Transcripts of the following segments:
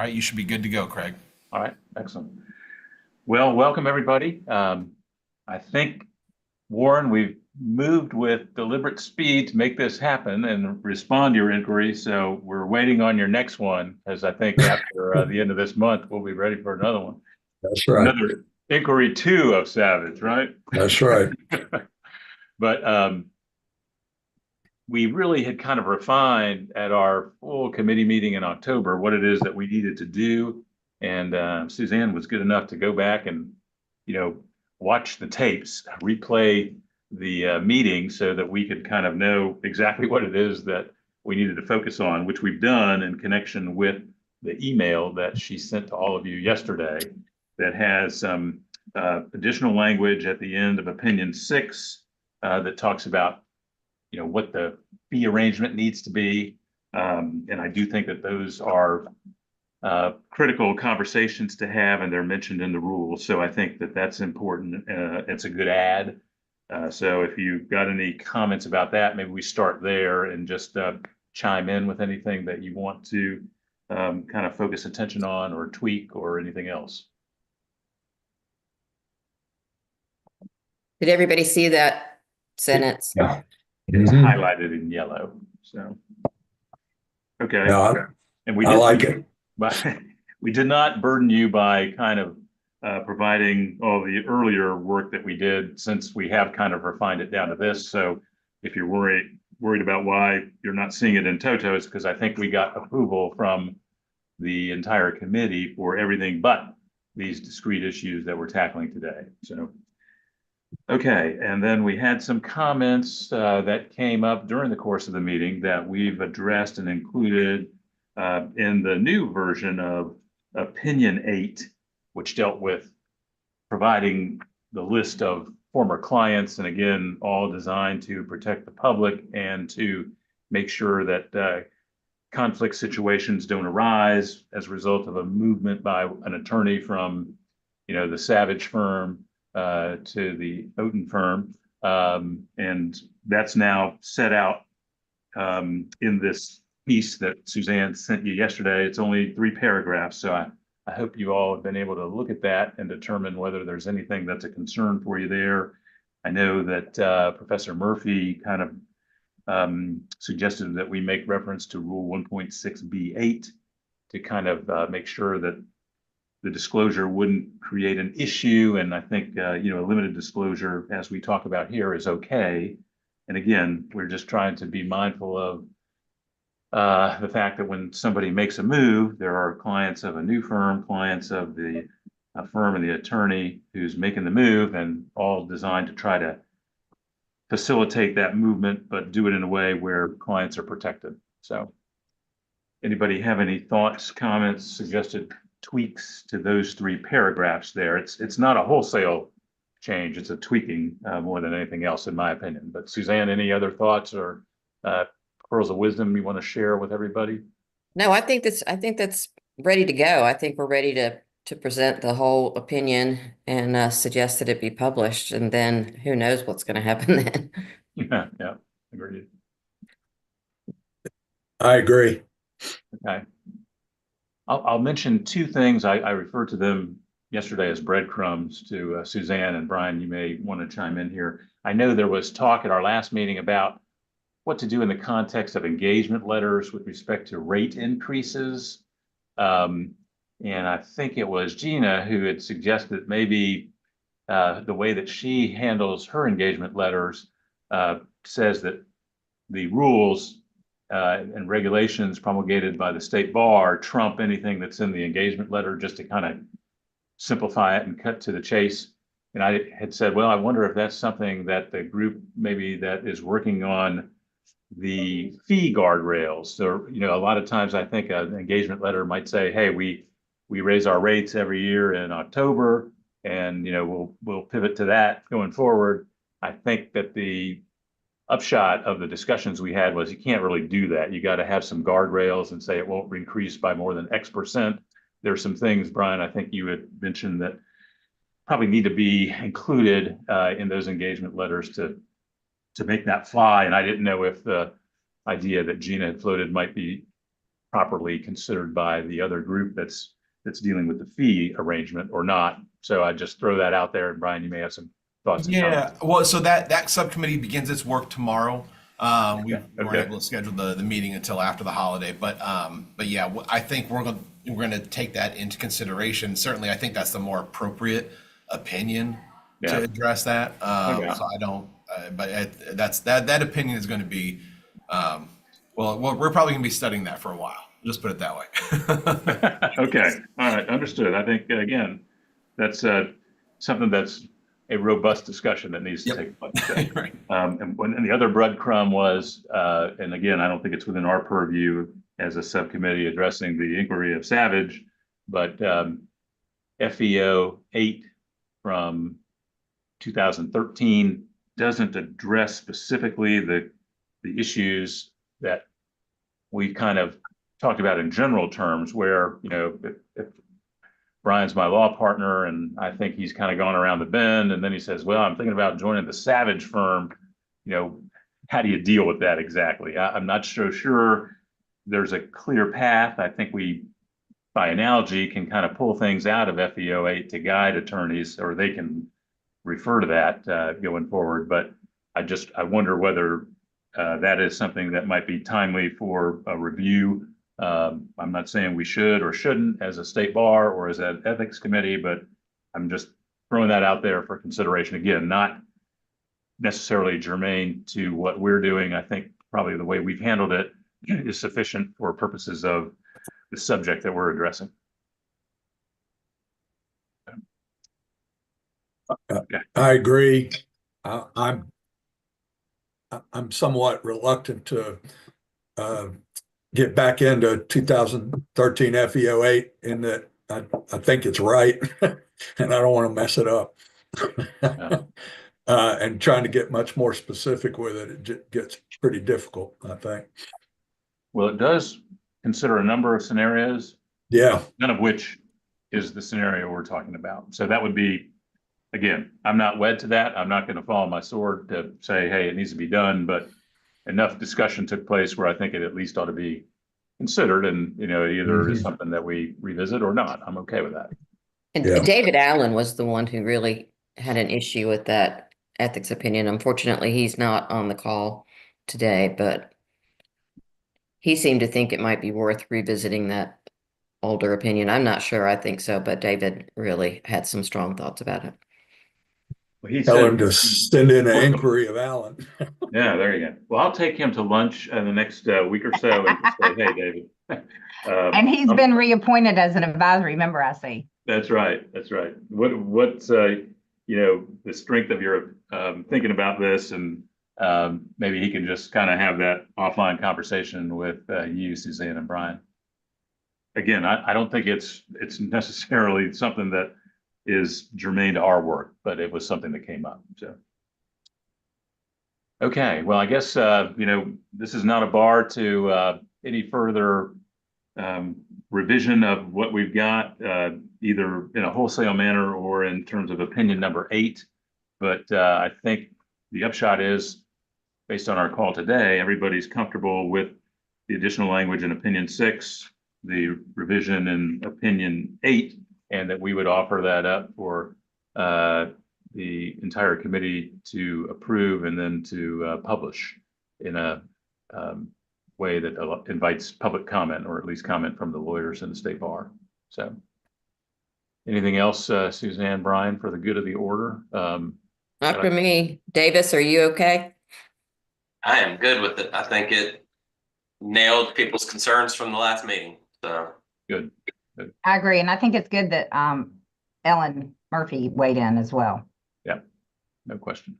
right, you should be good to go, Craig. All right, excellent. Well, welcome everybody. I think, Warren, we've moved with deliberate speed to make this happen and respond to your inquiry. So we're waiting on your next one, as I think after the end of this month, we'll be ready for another one. That's right. Another inquiry two of Savage, right? That's right. But we really had kind of refined at our full committee meeting in October what it is that we needed to do. And Suzanne was good enough to go back and, watch the tapes, replay the meeting so that we could kind of know exactly what it is that we needed to focus on, which we've done in connection with the email that she sent to all of you yesterday that has some additional language at the end of opinion 6 that talks about what the fee arrangement needs to be. And I do think that those are critical conversations to have, and they're mentioned in the rules. So I think that that's important. It's a good add. So if you've got any comments about that, maybe we start there and just chime in with anything that you want to kind of focus attention on or tweak or anything else. Did everybody see that sentence? Yeah. It's Mhm. highlighted in yellow. So, okay. Yeah, And we I did, like it. but we did not burden you by kind of providing all the earlier work that we did, since we have kind of refined it down to this. So if you're worried about why you're not seeing it in toto, it's because I think we got approval from the entire committee for everything but these discrete issues that we're tackling today. So, okay, and then we had some comments that came up during the course of the meeting that we've addressed and included in the new version of Opinion 8, which dealt with providing the list of former clients, and again, all designed to protect the public and to make sure that conflict situations don't arise as a result of a movement by an attorney from, the Savage firm to the Oten firm. And that's now set out in this piece that Suzanne sent you yesterday. It's only 3 paragraphs. So I hope you all have been able to look at that and determine whether there's anything that's a concern for you there. I know that Professor Murphy kind of suggested that we make reference to Rule 1.6b8 to kind of make sure that the disclosure wouldn't create an issue. And I think, a limited disclosure, as we talk about here, is okay. And again, we're just trying to be mindful of the fact that when somebody makes a move, there are clients of a new firm, clients of the firm and the attorney who's making the move, and all designed to try to facilitate that movement, but do it in a way where clients are protected. So anybody have any thoughts, comments, suggested tweaks to those 3 paragraphs there? It's not a wholesale change. It's a tweaking more than anything else, in my opinion. But Suzanne, any other thoughts or pearls of wisdom you want to share with everybody? No, I think that's ready to go. I think we're ready to present the whole opinion and suggest that it be published, and then who knows what's going to happen then. Yeah, agreed. I agree. Okay. I'll mention 2 things. I referred to them yesterday as breadcrumbs to Suzanne, and Brian, you may want to chime in here. I know there was talk at our last meeting about what to do in the context of engagement letters with respect to rate increases. And I think it was Gina who had suggested maybe the way that she handles her engagement letters says that the rules and regulations promulgated by the state bar trump anything that's in the engagement letter, just to kind of simplify it and cut to the chase. And I had said, well, I wonder if that's something that the group maybe that is working on the fee guardrails. So, a lot of times I think an engagement letter might say, hey, we raise our rates every year in October, and we'll pivot to that going forward. I think that the upshot of the discussions we had was you can't really do that. You got to have some guardrails and say it won't increase by more than X%. There's some things, Brian, I think you had mentioned that probably need to be included in those engagement letters to make that fly. And I didn't know if the idea that Gina had floated might be properly considered by the other group that's dealing with the fee arrangement or not. So I just throw that out there, and Brian, you may have some thoughts and Yeah, comments. well, so that subcommittee begins its work tomorrow. We Okay, weren't okay. able to schedule the meeting until after the holiday, but yeah, I think we're gonna take that into consideration. Certainly, I think that's the more appropriate opinion Yeah. to address that. Okay. So I don't, that opinion is going to be, well, we're probably gonna be studying that for a while. Just put it that way. Okay, all right, understood. I think, again, that's something that's a robust discussion that needs to Yep. take place. Right. And the other breadcrumb was, and again, I don't think it's within our purview as a subcommittee addressing the inquiry of Savage, but FEO 8 from 2013 doesn't address specifically the issues that we kind of talked about in general terms, where, you know, if Brian's my law partner and I think he's kind of gone around the bend, and then he says, well, I'm thinking about joining the Savage firm, you know, how do you deal with that exactly? I'm not so sure there's a clear path. I think we, by analogy, can kind of pull things out of FEO 8 to guide attorneys, or they can refer to that going forward. But I wonder whether that is something that might be timely for a review. I'm not saying we should or shouldn't as a state bar or as an ethics committee, but I'm just throwing that out there for consideration. Again, not necessarily germane to what we're doing. I think probably the way we've handled it is sufficient for purposes of the subject that we're addressing. I agree. I'm somewhat reluctant to get back into 2013 FEO 8 in that I think it's right, and I don't want to mess it up. And trying to get much more specific with it gets pretty difficult, I think. Well, it does consider a number of scenarios, Yeah, none of which is the scenario we're talking about. So that would be, again, I'm not wed to that. I'm not going to fall on my sword to say, hey, it needs to be done, but enough discussion took place where I think it at least ought to be considered, and, you know, either is something that we revisit or not. I'm okay with that. And Yeah. David Allen was the one who really had an issue with that ethics opinion. Unfortunately, he's not on the call today, but he seemed to think it might be worth revisiting that older opinion. I'm not sure. I think so, but David really had some strong thoughts about it. Well, he tell said, him to send in an inquiry of Allen. yeah, there you go. Well, I'll take him to lunch in the next week or so and just say, hey, David. And he's been reappointed as an advisory member, I see. That's right. That's right. What's you know, the strength of your thinking about this, and maybe he can just kind of have that offline conversation with you, Suzanne, and Brian. Again, I don't think it's necessarily something that is germane to our work, but it was something that came up. So, okay, well, I guess you know, this is not a bar to any further revision of what we've got, either in a wholesale manner or in terms of opinion number 8. But I think the upshot is, based on our call today, everybody's comfortable with the additional language in opinion 6, the revision in opinion 8, and that we would offer that up for the entire committee to approve and then to publish in a way that invites public comment, or at least comment from the lawyers in the state bar. So anything else, Suzanne, Brian, for the good of the order? Not for me. Davis, are you okay? I am good with it. I think it nailed people's concerns from the last meeting. So Good. I agree. And I think it's good that Ellen Murphy weighed in as well. Yeah, no question.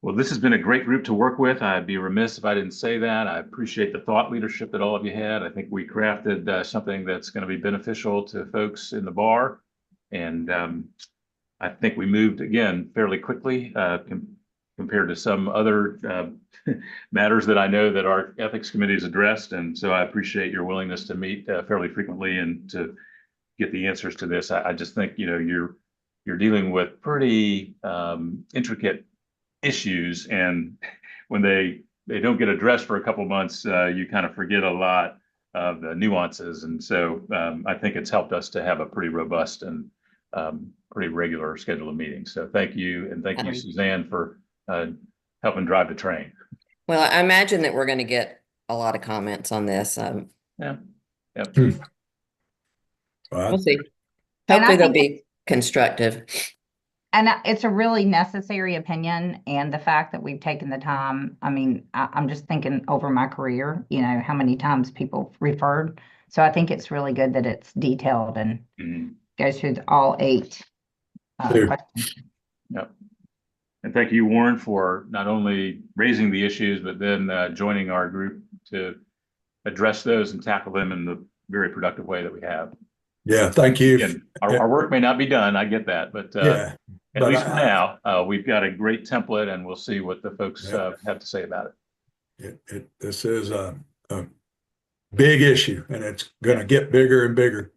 Well, this has been a great group to work with. I'd be remiss if I didn't say that. I appreciate the thought leadership that all of you had. I think we crafted something that's going to be beneficial to folks in the bar. And I think we moved, again, fairly quickly compared to some other matters that I know that our ethics committee has addressed. And so I appreciate your willingness to meet fairly frequently and to get the answers to this. I just think, you know, you're dealing with pretty intricate issues, and when they don't get addressed for a couple months, you kind of forget a lot of the nuances. And so I think it's helped us to have a pretty robust and pretty regular schedule of meetings. So thank you. And thank you, Agreed. Suzanne, for helping drive the train. Well, I imagine that we're going to get a lot of comments on this. Yeah. Yep. We'll see. And I Hopefully they'll think be constructive. And it's a really necessary opinion, and the fact that we've taken the time, I mean, I'm just thinking over my career, you know, how many times people referred. So I think it's really good that it's detailed and Mhm. goes through all 8. Sure. Questions. Yep. And thank you, Warren, for not only raising the issues, but then joining our group to address those and tackle them in the very productive way that we have. Yeah, thank you. Again, our work may not be done, I get that, but Yeah, at but least for now, we've got a great template and we'll see what the folks Yeah. have to say about it. this is a big issue, and it's going to get bigger and bigger.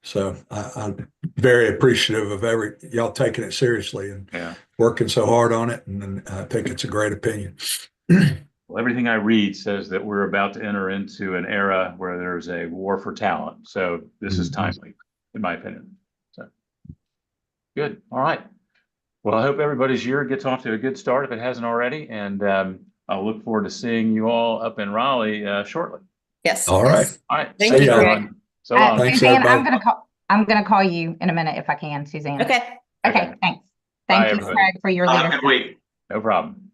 So I'm very appreciative of y'all taking it seriously and Yeah. working so hard on it. And I think it's a great opinion. Well, everything I read says that we're about to enter into an era where there's a war for talent. So this is timely, in my opinion. So good. All right. Well, I hope everybody's year gets off to a good start if it hasn't already. And I'll look forward to seeing you all up in Raleigh shortly. Yes. All right. yes. All right. Thank See you, everyone. Greg. So long. Thanks, Suzanne, everybody. I'm gonna call you in a minute if I can, Suzanne. Okay. Okay, Okay. thanks. Bye, Thank you, everybody. Craig, for your Have a leadership. good week. No problem.